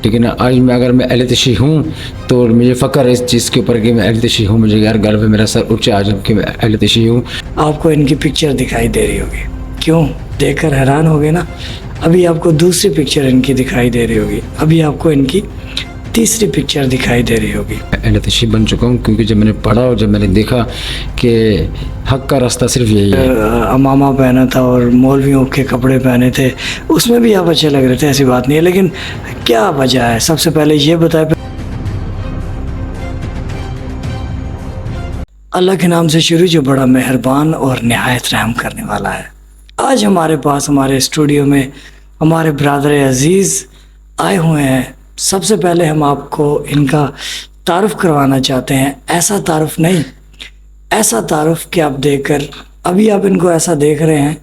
ٹھیک ہے نا. آج میں اگر میں اہل تشیع ہوں تو مجھے فخر ہے اس چیز کے اوپر کہ میں اہل تشیع ہوں. مجھے یار گرو ہے, میرا سر اونچا آ جب کہ میں اہل تشیع ہوں. آپ کو ان کی پکچر دکھائی دے رہی ہوگی, کیوں دیکھ کر حیران ہو گئے نا. ابھی آپ کو دوسری پکچر ان کی دکھائی دے رہی ہوگی, ابھی آپ کو ان کی تیسری پکچر دکھائی دے رہی ہوگی. اہل تشیع بن چکا ہوں کیونکہ جب میں نے پڑھا اور جب میں نے دیکھا کہ حق کا راستہ صرف یہی ہے. امامہ پہنا تھا اور مولویوں کے کپڑے پہنے تھے, اس میں بھی آپ اچھے لگ رہے تھے, ایسی بات نہیں ہے, لیکن کیا وجہ ہے سب سے پہلے یہ بتائیں. اللہ کے نام سے شروع, جو بڑا مہربان اور نہایت رحم کرنے والا ہے. آج ہمارے پاس ہمارے اسٹوڈیو میں ہمارے برادر عزیز آئے ہوئے ہیں. سب سے پہلے ہم آپ کو ان کا تعارف کروانا چاہتے ہیں. ایسا تعارف نہیں, ایسا تعارف کہ آپ دیکھ کر, ابھی آپ ان کو ایسا دیکھ رہے ہیں,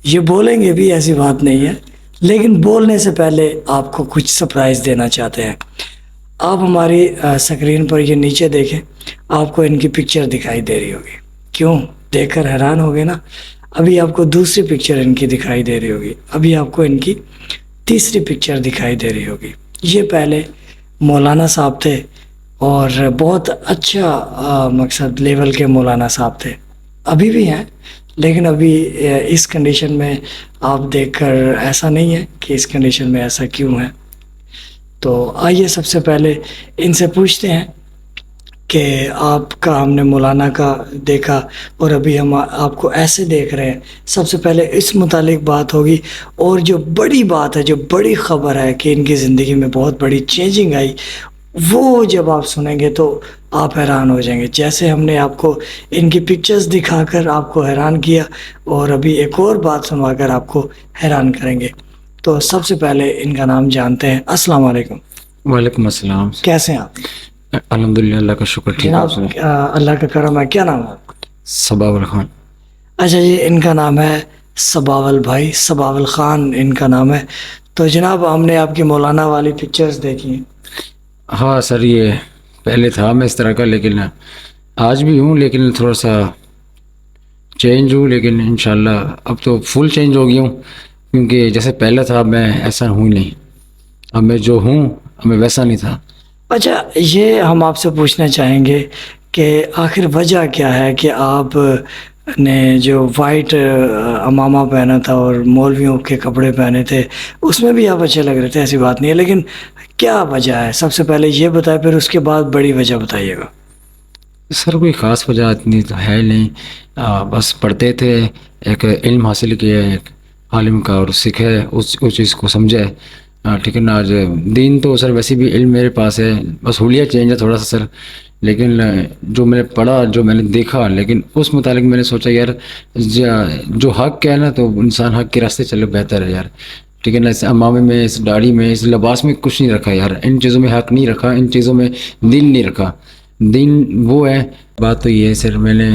یہ بولیں گے بھی, ایسی بات نہیں ہے, لیکن بولنے سے پہلے آپ کو کچھ سرپرائز دینا چاہتے ہیں. آپ ہماری سکرین پر یہ نیچے دیکھیں, آپ کو ان کی پکچر دکھائی دے رہی ہوگی, کیوں دیکھ کر حیران ہو گئے نا. ابھی آپ کو دوسری پکچر ان کی دکھائی دے رہی ہوگی, ابھی آپ کو ان کی تیسری پکچر دکھائی دے رہی ہوگی. یہ پہلے مولانا صاحب تھے اور بہت اچھا مقصد لیول کے مولانا صاحب تھے, ابھی بھی ہیں, لیکن ابھی اس کنڈیشن میں آپ دیکھ کر ایسا نہیں ہے کہ اس کنڈیشن میں ایسا کیوں ہے. تو آئیے سب سے پہلے ان سے پوچھتے ہیں کہ آپ کا, ہم نے مولانا کا دیکھا اور ابھی ہم آپ کو ایسے دیکھ رہے ہیں. سب سے پہلے اس متعلق بات ہوگی, اور جو بڑی بات ہے, جو بڑی خبر ہے کہ ان کی زندگی میں بہت بڑی چینجنگ آئی, وہ جب آپ سنیں گے تو آپ حیران ہو جائیں گے. جیسے ہم نے آپ کو ان کی پکچرز دکھا کر آپ کو حیران کیا, اور ابھی ایک اور بات سنوا کر آپ کو حیران کریں گے. تو سب سے پہلے ان کا نام جانتے ہیں. السلام علیکم. وعلیکم السلام. کیسے ہیں آپ؟ الحمدللہ, اللہ کا شکر. ٹھیک جناب, اللہ کا کرم ہے. کیا نام ہے آپ کا؟ سباول خان. اچھا جی, ان کا نام ہے سباول بھائی, سباول خان ان کا نام ہے. تو جناب, ہم نے آپ کی مولانا والی پکچرز دیکھی ہیں. ہاں سر, یہ پہلے تھا میں اس طرح کا, لیکن آج بھی ہوں, لیکن تھوڑا سا چینج ہوں, لیکن انشاءاللہ اب تو فل چینج ہو گیا ہوں, کیونکہ جیسے پہلے تھا میں ایسا ہوں نہیں. اب میں جو ہوں اب میں ویسا نہیں تھا. اچھا, یہ ہم آپ سے پوچھنا چاہیں گے کہ آخر وجہ کیا ہے کہ آپ نے جو وائٹ امامہ پہنا تھا اور مولویوں کے کپڑے پہنے تھے, اس میں بھی آپ اچھے لگ رہے تھے, ایسی بات نہیں ہے, لیکن کیا وجہ ہے سب سے پہلے یہ بتائیں, پھر اس کے بعد بڑی وجہ بتائیے گا. سر کوئی خاص وجہ اتنی تو ہے نہیں, بس پڑھتے تھے, ایک علم حاصل کیا ہے ایک عالم کا, اور سیکھے اس چیز کو سمجھے. ٹھیک ہے نا. آج دین تو سر ویسے بھی علم میرے پاس ہے, بس حلیہ چینج ہے تھوڑا سا سر, لیکن جو میں نے پڑھا, جو میں نے دیکھا, لیکن اس متعلق میں نے سوچا یار جو حق ہے نا, تو انسان حق کے راستے چلے بہتر ہے یار. ٹھیک ہے نا. اس امامے میں, اس داڑھی میں, اس لباس میں کچھ نہیں رکھا یار, ان چیزوں میں حق نہیں رکھا, ان چیزوں میں دین نہیں رکھا. دین وہ ہے. بات تو یہ ہے سر, میں نے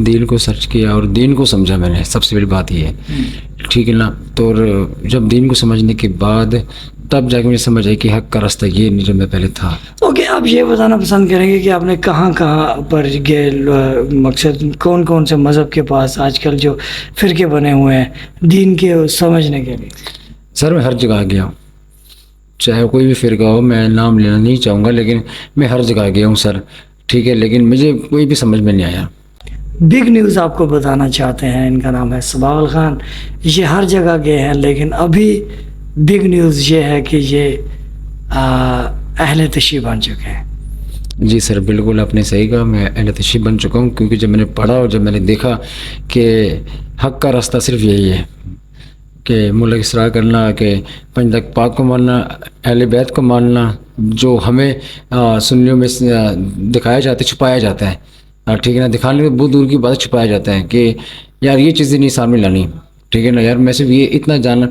دین کو سرچ کیا اور دین کو سمجھا میں نے, سب سے بڑی بات یہ ہے. ٹھیک ہے نا. تو جب دین کو سمجھنے کے بعد تب جا کے مجھے سمجھ آئی کہ حق کا راستہ یہ نہیں جو میں پہلے تھا. اوکے, آپ یہ بتانا پسند کریں گے کہ آپ نے کہاں کہاں پر گئے, مقصد کون کون سے مذہب کے پاس آج کل جو فرقے بنے ہوئے ہیں دین کے سمجھنے کے لیے؟ سر میں ہر جگہ گیا ہوں, چاہے کوئی بھی فرقہ ہو, میں نام لینا نہیں چاہوں گا, لیکن میں ہر جگہ گیا ہوں سر. ٹھیک ہے, لیکن مجھے کوئی بھی سمجھ میں نہیں آیا. بگ نیوز آپ کو بتانا چاہتے ہیں, ان کا نام ہے سباول خان, یہ ہر جگہ گئے ہیں, لیکن ابھی بگ نیوز یہ ہے کہ یہ اہل تشیع بن چکے ہیں. جی سر, بالکل آپ نے صحیح کہا, میں اہل تشیع بن چکا ہوں, کیونکہ جب میں نے پڑھا اور جب میں نے دیکھا کہ حق کا راستہ صرف یہی ہے کہ ملک اسرا کرنا, کہ پنج تخت پاک کو ماننا, اہل بیت کو ماننا, جو ہمیں سنیوں میں دکھایا جاتا ہے, چھپایا جاتا ہے. ٹھیک ہے نا. دکھانے میں بہت دور کی بات, چھپایا جاتا ہے کہ یار یہ چیزیں نہیں سامنے لانی. ٹھیک ہے نا یار. میں صرف یہ اتنا جانا,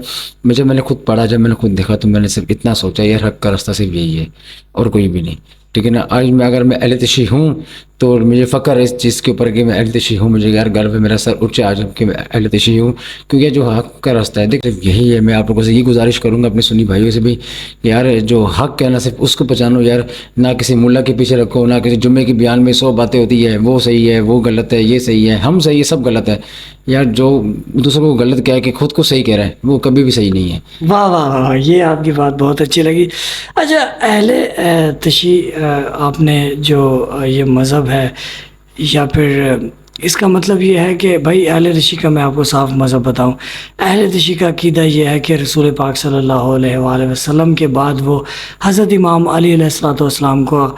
جب میں نے خود پڑھا, جب میں نے خود دیکھا, تو میں نے صرف اتنا سوچا یار حق کا راستہ صرف یہی ہے اور کوئی بھی نہیں. ٹھیک ہے نا. آج میں اگر میں اہل تشیع ہوں تو مجھے فخر ہے اس چیز کے اوپر کہ میں اہل تشیع ہوں. مجھے یار گرو ہے, میرا سر اونچا آج کہ میں اہل تشیع ہوں, کیونکہ جو حق کا راستہ ہے دیکھ یہی ہے. میں آپ لوگوں سے یہ گزارش کروں گا اپنے سنی بھائیوں سے بھی کہ یار جو حق ہے نا صرف اس کو پہچانو یار, نہ کسی ملا کے پیچھے رکھو, نہ کسی جمعے کے بیان میں 100 باتیں ہوتی ہے, وہ صحیح ہے, وہ غلط ہے, یہ صحیح ہے, ہم صحیح ہے, سب غلط ہے. یار جو دوسروں کو غلط کہہ کے خود کو صحیح کہہ رہا ہے وہ کبھی بھی صحیح نہیں ہے. واہ واہ واہ, یہ آپ کی بات بہت اچھی لگی. اچھا, اہل تشیع آپ نے جو یہ مذہب ہے, یا پھر اس کا مطلب یہ ہے کہ بھائی اہل تشیع کا میں آپ کو صاف مذہب بتاؤں. اہل تشیع کا عقیدہ یہ ہے کہ رسول پاک صلی اللہ علیہ وآلہ وسلم کے بعد وہ حضرت امام علی علیہ الصلوۃ والسلام کو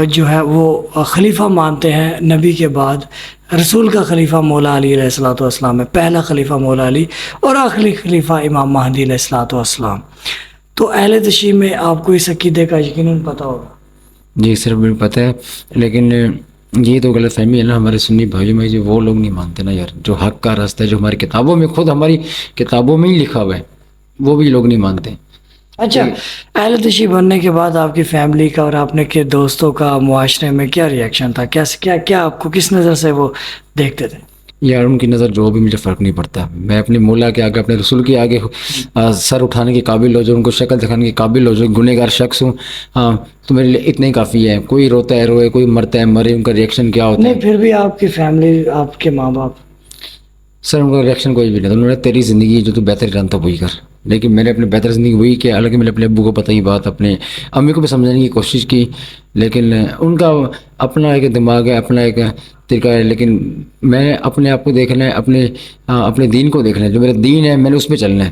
جو ہے وہ خلیفہ مانتے ہیں. نبی کے بعد رسول کا خلیفہ مولا علی علیہ الصلوۃ والسلام ہے, پہلا خلیفہ مولا علی اور آخری خلیفہ امام مہدی علیہ الصلوۃ والسلام. تو اہل تشیع میں آپ کو اس عقیدے کا یقیناً پتہ ہوگا. جی سر مجھے پتہ ہے, لیکن یہ تو غلط فہمی ہے نا ہمارے سنی بھائیوں میں, جو وہ لوگ نہیں مانتے نا یار, جو حق کا راستہ ہے جو ہماری کتابوں میں, خود ہماری کتابوں میں ہی لکھا ہوا ہے, وہ بھی لوگ نہیں مانتے. اچھا, اہل تشیع بننے کے بعد آپ کی فیملی کا اور اپنے کے دوستوں کا معاشرے میں کیا ریئیکشن تھا؟ کیا آپ کو کس نظر سے وہ دیکھتے تھے؟ یار ان کی نظر جو بھی مجھے فرق نہیں پڑتا. میں اپنے مولا کے آگے, اپنے رسول کے آگے سر اٹھانے کے قابل ہو جو, ان کو شکل دکھانے کے قابل ہو جو, گنہگار شخص ہوں, ہاں تو میرے لیے اتنا ہی کافی ہے. کوئی روتا ہے روئے, کوئی مرتا ہے مرے, ان کا ریئیکشن کیا ہوتا ہے. نہیں, پھر بھی آپ کی فیملی, آپ کے ماں باپ؟ سر ان کا ریئیکشن کوئی بھی نہیں تھا. انہوں نے تیری زندگی جو تو بہتر جانتا وہی کر, لیکن میں نے اپنے بہتر زندگی وہی کہ حالانکہ میں نے اپنے ابو کو پتہ ہی بات, اپنے امی کو بھی سمجھانے کی کوشش کی, لیکن ان کا اپنا ایک دماغ ہے, اپنا ایک طریقہ ہے. لیکن میں اپنے آپ کو دیکھنا ہے, اپنے دین کو دیکھنا ہے, جو میرا دین ہے میں نے اس پہ چلنا ہے.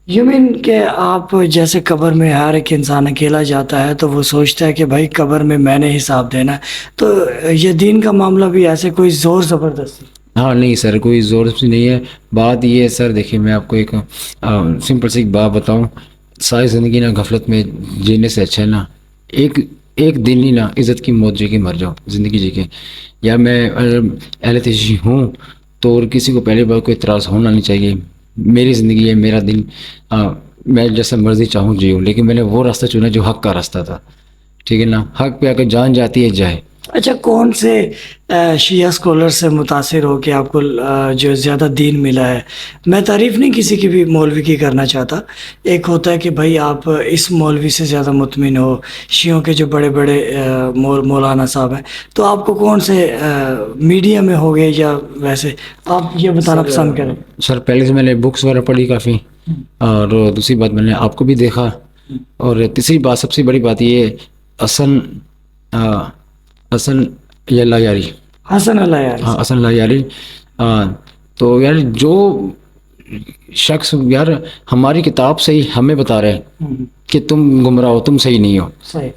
یو مین کہ آپ جیسے قبر میں ہر ایک انسان اکیلا جاتا ہے تو وہ سوچتا ہے کہ بھائی قبر میں میں نے حساب دینا ہے, تو یہ دین کا معاملہ بھی ایسے کوئی زور زبردستی؟ ہاں نہیں سر, کوئی زور سے نہیں ہے. بات یہ ہے سر, دیکھیے میں آپ کو ایک سمپل سی بات بتاؤں. ساری زندگی نا غفلت میں جینے سے اچھا ہے نا ایک دن ہی نا عزت کی موت جی کے مر جاؤ, زندگی جی کے. یا میں اہل تشیع ہوں تو اور کسی کو پہلی بار کوئی اعتراض ہونا نہیں چاہیے. میری زندگی ہے, میرا دن, میں جیسا مرضی چاہوں جیوں, لیکن میں نے وہ راستہ چنا جو حق کا راستہ تھا. ٹھیک ہے نا, حق پہ آ کے جان جاتی ہے جائے. اچھا, کون سے شیعہ اسکالر سے متاثر ہو کہ آپ کو جو زیادہ دین ملا ہے؟ میں تعریف نہیں کسی کی بھی مولوی کی کرنا چاہتا. ایک ہوتا ہے کہ بھائی آپ اس مولوی سے زیادہ مطمئن ہو, شیعوں کے جو بڑے بڑے مولانا صاحب ہیں, تو آپ کو کون سے میڈیا میں ہو گئے یا ویسے آپ یہ بتانا پسند کریں؟ سر پہلے سے میں نے بکس وغیرہ پڑھی کافی, اور دوسری بات میں نے آپ کو بھی دیکھا, اور تیسری بات سب سے بڑی بات یہ حسن اللہ یاری, حسن اللہ یاری. ہاں حسن اللہ یاری. تو یار جو شخص یار ہماری کتاب سے ہی ہمیں بتا رہے ہیں کہ تم گمراہ ہو, تم صحیح نہیں ہو. صحیح.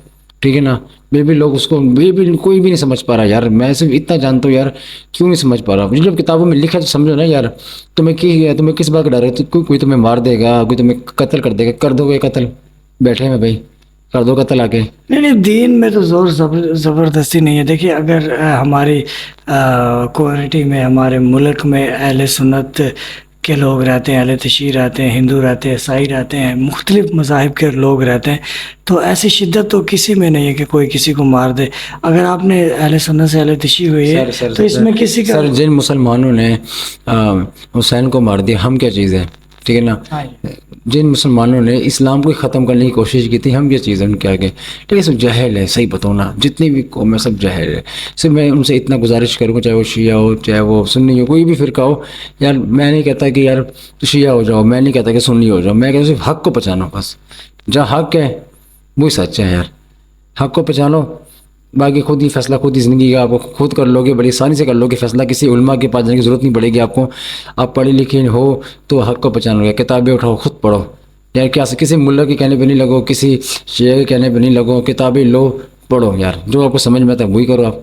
ٹھیک ہے نا, بھی لوگ اس کو کوئی بھی نہیں سمجھ پا رہا. یار میں صرف اتنا جانتا ہوں, یار کیوں نہیں سمجھ پا رہا. مجھے جب کتابوں میں لکھا تو سمجھو نا یار, تمہیں کس بات کا ڈر ہے؟ کوئی تمہیں مار دے گا, کوئی تمہیں قتل کر دے گا, کر دو گے قتل, بیٹھے میں بھائی کر دو قتل آ کے. نہیں, دین میں تو زور زبردستی نہیں ہے. دیکھیے اگر ہماری کومیونٹی میں, ہمارے ملک میں اہل سنت کے لوگ رہتے ہیں, اہل تشیع رہتے ہیں, ہندو رہتے ہیں, عیسائی رہتے ہیں, مختلف مذاہب کے لوگ رہتے ہیں, تو ایسی شدت تو کسی میں نہیں ہے کہ کوئی کسی کو مار دے. اگر آپ نے اہل سنت سے اہل تشیع ہوئی ہے تو اس میں کسی کا... سر جن مسلمانوں نے حسین کو مار دیا, ہم کیا چیز ہے؟ ٹھیک ہے نا, جن مسلمانوں نے اسلام کو ختم کرنے کی کوشش کی تھی, ہم یہ چیز ہے ان کے آگے. ٹھیک ہے, سب جہل ہے, صحیح بتاؤ نا, جتنی بھی قوم ہے سب جہل ہے. صرف میں ان سے اتنا گزارش کروں گا, چاہے وہ شیعہ ہو, چاہے وہ سنی ہو, کوئی بھی فرقہ ہو, یار میں نہیں کہتا کہ یار شیعہ ہو جاؤ, میں نہیں کہتا کہ سنی ہو جاؤ, میں کہتا صرف حق کو پہچانو. بس جہاں حق ہے وہی سچ ہے یار, حق کو پہچانو. باقی خود ہی فیصلہ خود ہی زندگی کا آپ خود کر لو گے, بڑی آسانی سے کر لو گے فیصلہ. کسی علماء کے پاس جانے کی ضرورت نہیں پڑے گی آپ کو. آپ پڑھے لکھے ہو تو حق کو پہچانو گے. کتابیں اٹھاؤ, خود پڑھو. یار کیا کسی ملا کے کہنے پہ نہیں لگو, کسی شیعہ کے کہنے پہ نہیں لگو, کتابیں لو, پڑھو. یار جو آپ کو سمجھ میں آتا ہے وہی کرو آپ.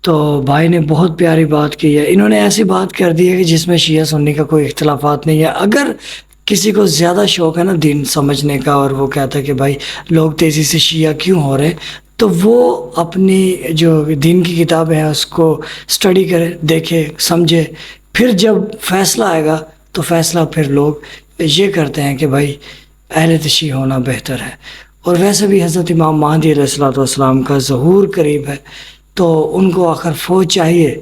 تو بھائی نے بہت پیاری بات کی ہے. انہوں نے ایسی بات کر دی ہے کہ جس میں شیعہ سنی کا کوئی اختلافات نہیں ہے. اگر کسی کو زیادہ شوق ہے نا دین سمجھنے کا, اور وہ کہتا ہے کہ بھائی لوگ تیزی سے شیعہ کیوں ہو رہے ہیں, تو وہ اپنی جو دین کی کتابیں ہیں اس کو اسٹڈی کرے, دیکھے, سمجھے. پھر جب فیصلہ آئے گا تو فیصلہ پھر لوگ یہ کرتے ہیں کہ بھائی اہل تشیع ہونا بہتر ہے. اور ویسے بھی حضرت امام مہدی علیہ الصلوۃ والسلام کا ظہور قریب ہے، تو ان کو آخر فوج چاہیے،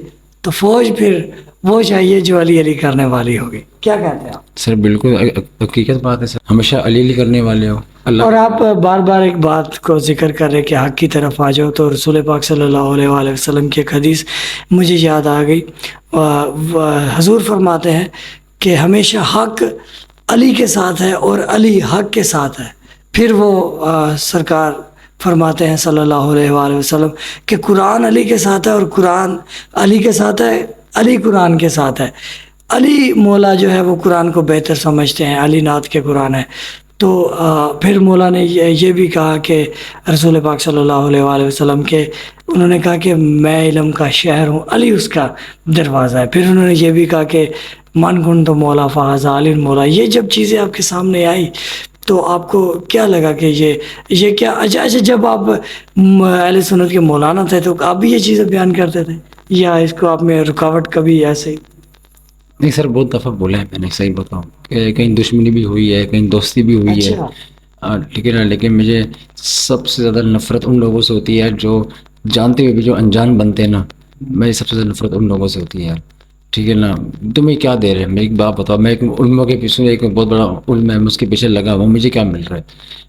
تو فوج پھر وہ چاہیے جو علی علی کرنے والی ہوگی. کیا کہتے ہیں آپ؟ سر بالکل حقیقت بات ہے سر، ہمیشہ علی علی کرنے والے ہو اللہ. اور آپ بار بار ایک بات کو ذکر کر رہے کہ حق کی طرف آ جاؤ، تو رسول پاک صلی اللہ علیہ وآلہ وسلم کی ایک حدیث مجھے یاد آ گئی. حضور فرماتے ہیں کہ ہمیشہ حق علی کے ساتھ ہے اور علی حق کے ساتھ ہے. پھر وہ سرکار فرماتے ہیں صلی اللہ علیہ وآلہ وسلم کہ قرآن علی کے ساتھ ہے اور قرآن علی کے ساتھ ہے، علی قرآن کے ساتھ ہے. علی مولا جو ہے وہ قرآن کو بہتر سمجھتے ہیں، علی نعت کے قرآن ہے. تو پھر مولا نے یہ بھی کہا کہ رسول پاک صلی اللہ علیہ وآلہ وسلم کے انہوں نے کہا کہ میں علم کا شہر ہوں، علی اس کا دروازہ ہے. پھر انہوں نے یہ بھی کہا کہ من کن تو مولا فاز علی مولا. یہ جب چیزیں آپ کے سامنے آئی تو آپ کو کیا لگا کہ یہ کیا اچھا جب آپ اہل سنت کے مولانا تھے تو آپ بھی یہ چیزیں بیان کرتے تھے، یا اس کو آپ میں رکاوٹ کبھی ایسے ہی؟ نہیں سر، بہت دفعہ بولا ہے میں نے، صحیح بتاؤں کہ کہیں دشمنی بھی ہوئی ہے، کہیں دوستی بھی ہوئی ہے. ٹھیک ہے نا، لیکن مجھے سب سے زیادہ نفرت ان لوگوں سے ہوتی ہے جو جانتے ہوئے بھی جو انجان بنتے ہیں نا. میں سب سے زیادہ نفرت ان لوگوں سے ہوتی ہے یار. ٹھیک ہے نا، تمہیں کیا دے رہے ہیں؟ میں ایک بات بتاؤ، میں ایک علموں کے پیچھے، ایک بہت بڑا علم ہے، میں اس کے پیچھے لگا ہوا ہوں، مجھے کیا مل رہا ہے؟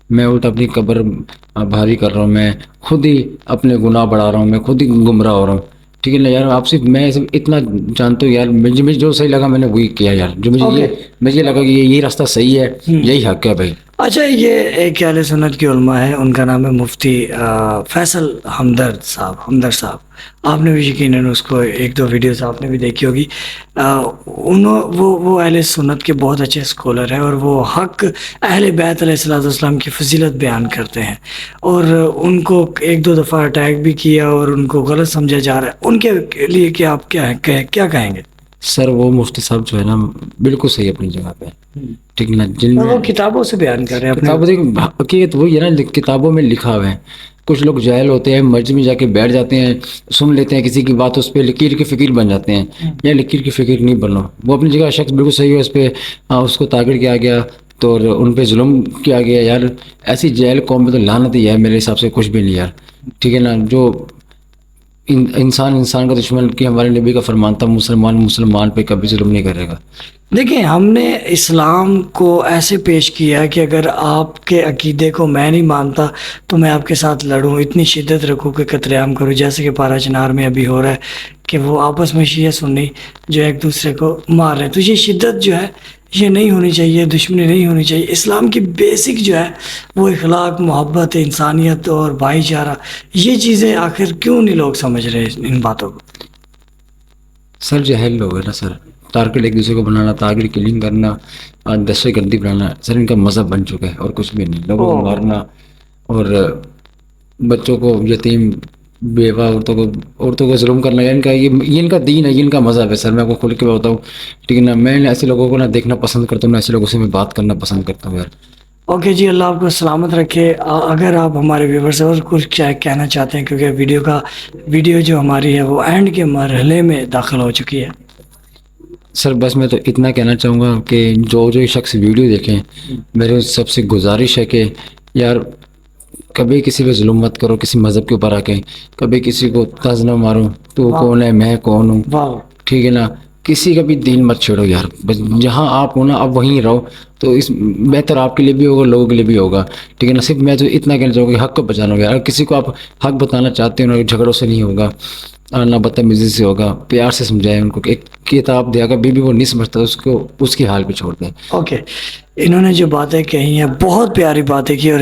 میں الٹا اپنی قبر بھاری کر رہا ہوں، میں خود ہی اپنے گناہ بڑھا رہا ہوں، میں خود ہی گمراہ ہو رہا ہوں. ٹھیک ہے نا یار، آپ سے میں اتنا جانتا ہوں یار، مجھے جو صحیح لگا میں نے وہی کیا یار. جو مجھے لگا کہ یہ راستہ صحیح ہے، یہی حق ہے بھائی. اچھا، یہ ایک اہل سنت کی علماء ہے، ان کا نام ہے مفتی فیصل ہمدرد صاحب. آپ نے بھی یقیناً اس کو ایک دو ویڈیوز آپ نے بھی دیکھی ہوگی. وہ اہل سنت کے بہت اچھے اسکالر ہیں، اور وہ حق اہل بیت علیہ الصلوۃ والسلام کی فضیلت بیان کرتے ہیں. اور ان کو ایک دو دفعہ اٹیک بھی کیا اور ان کو غلط سمجھا جا رہا ہے. ان کے لیے کیا آپ کیا کہیں گے؟ سر وہ مفتی صاحب جو ہے نا بالکل صحیح اپنی جگہ پہ، ٹھیک ہے نا. جن میں وہ کتابوں سے بیان کر رہے ہیں، کتابوں حقیقت وہی ہے نا، کتابوں میں لکھا ہوا ہے. کچھ لوگ جاہل ہوتے ہیں، مسجد میں جا کے بیٹھ جاتے ہیں، سن لیتے ہیں کسی کی بات، اس پہ لکیر کی فقیر بن جاتے ہیں. یا لکیر کی فقیر نہیں بنو، وہ اپنی جگہ شخص بالکل صحیح ہے، اس پہ اس کو تاغیر کیا گیا تو ان پہ ظلم کیا گیا یار. ایسی جاہل قوم میں تو لعنت ہی ہے میرے حساب سے، کچھ بھی نہیں یار. ٹھیک ہے نا، جو انسان کا دشمن کی ہمارے نبی کا فرمان تھا، مسلمان پہ کبھی ظلم نہیں کرے گا. دیکھیں، ہم نے اسلام کو ایسے پیش کیا کہ اگر آپ کے عقیدے کو میں نہیں مانتا تو میں آپ کے ساتھ لڑوں، اتنی شدت رکھوں کہ قتل عام کروں، جیسے کہ پارا چنار میں ابھی ہو رہا ہے کہ وہ آپس میں شیعہ سنی جو ایک دوسرے کو مار رہے ہیں. تو یہ شدت جو ہے یہ نہیں ہونی چاہیے، دشمنی نہیں ہونی چاہیے. اسلام کی بیسک جو ہے وہ اخلاق، محبت، انسانیت اور بھائی چارہ. یہ چیزیں آخر کیوں نہیں لوگ سمجھ رہے ان باتوں کو؟ سر جہل لوگ ہے نا سر، ٹارگیٹ ایک دوسرے کو بنانا، ٹارگیٹ کلنگ کرنا، دہشت گردی بنانا، سر ان کا مذہب بن چکا ہے اور کچھ بھی نہیں. لوگوں کو مارنا اور بچوں کو، یتیم بیوہ عورتوں کو ظلم کرنا، ان کا یہ ان کا دین ہے، یہ ان کا مذہب ہے. سر میں آپ کو کھل کے بتاؤں، ٹھیک ہے نا، میں ایسے لوگوں کو نہ دیکھنا پسند کرتا ہوں، نہ ایسے لوگوں سے میں بات کرنا پسند کرتا ہوں یار. اوکے جی، اللہ آپ کو سلامت رکھے. اگر آپ ہمارے ویور سے اور کچھ کہنا چاہتے ہیں، کیونکہ ویڈیو جو ہماری ہے وہ اینڈ کے مرحلے میں داخل ہو چکی ہے. سر بس میں تو اتنا کہنا چاہوں گا کہ جو شخص ویڈیو دیکھیں، میرے سب سے گزارش ہے کہ یار کبھی کسی پہ ظلم مت کرو، کسی مذہب کے اوپر آ کے کبھی کسی کو طنز نہ مارو، تو کون ہے میں کون ہوں. ٹھیک ہے نا، کسی کا بھی دین مت چھیڑو یار. بس جہاں آپ ہو نا آپ وہیں رہو، تو اس بہتر آپ کے لیے بھی ہوگا، لوگوں کے لیے بھی ہوگا. ٹھیک ہے نا، صرف میں تو اتنا کہنا چاہوں گا کہ حق کو بچانا ہوگا. اگر کسی کو آپ حق بتانا چاہتے ہو نا، جھگڑوں سے نہیں ہوگا، نہ بدتمیزی سے ہوگا، پیار سے سمجھائیں ان کو. ایک کتاب دیا گا بھی وہ نہیں سمجھتا، اس کو اس کی حال پہ چھوڑ دیں. اوکے، انہوں نے جو باتیں کہی ہیں بہت پیاری باتیں کی، اور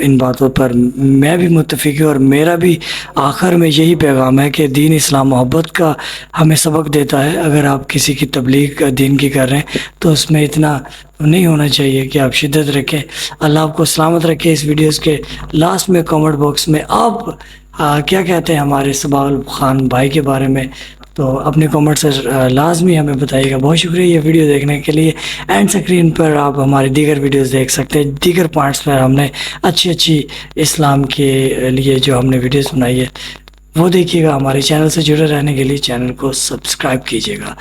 ان باتوں پر میں بھی متفق ہوں. اور میرا بھی آخر میں یہی پیغام ہے کہ دین اسلام محبت کا ہمیں سبق دیتا ہے. اگر آپ کسی کی تبلیغ دین کی کر رہے ہیں تو اس میں اتنا نہیں ہونا چاہیے کہ آپ شدت رکھیں. اللہ آپ کو سلامت رکھے. اس ویڈیوز کے لاسٹ میں کامنٹ باکس میں آپ کیا کہتے ہیں ہمارے صباح خان بھائی کے بارے میں، تو اپنے کامنٹ سے لازمی ہمیں بتائیے گا. بہت شکریہ یہ ویڈیو دیکھنے کے لیے. اینڈ اسکرین پر آپ ہماری دیگر ویڈیوز دیکھ سکتے ہیں. دیگر پوائنٹس پر ہم نے اچھی اسلام کے لیے جو ہم نے ویڈیوز بنائی ہے وہ دیکھیے گا. ہمارے چینل سے جڑے رہنے کے لیے چینل کو سبسکرائب کیجیے گا.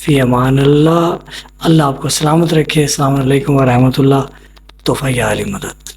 فی امان اللہ. اللہ آپ کو سلامت رکھے. السلام علیکم ورحمۃ اللہ. تحفہ علی مدد.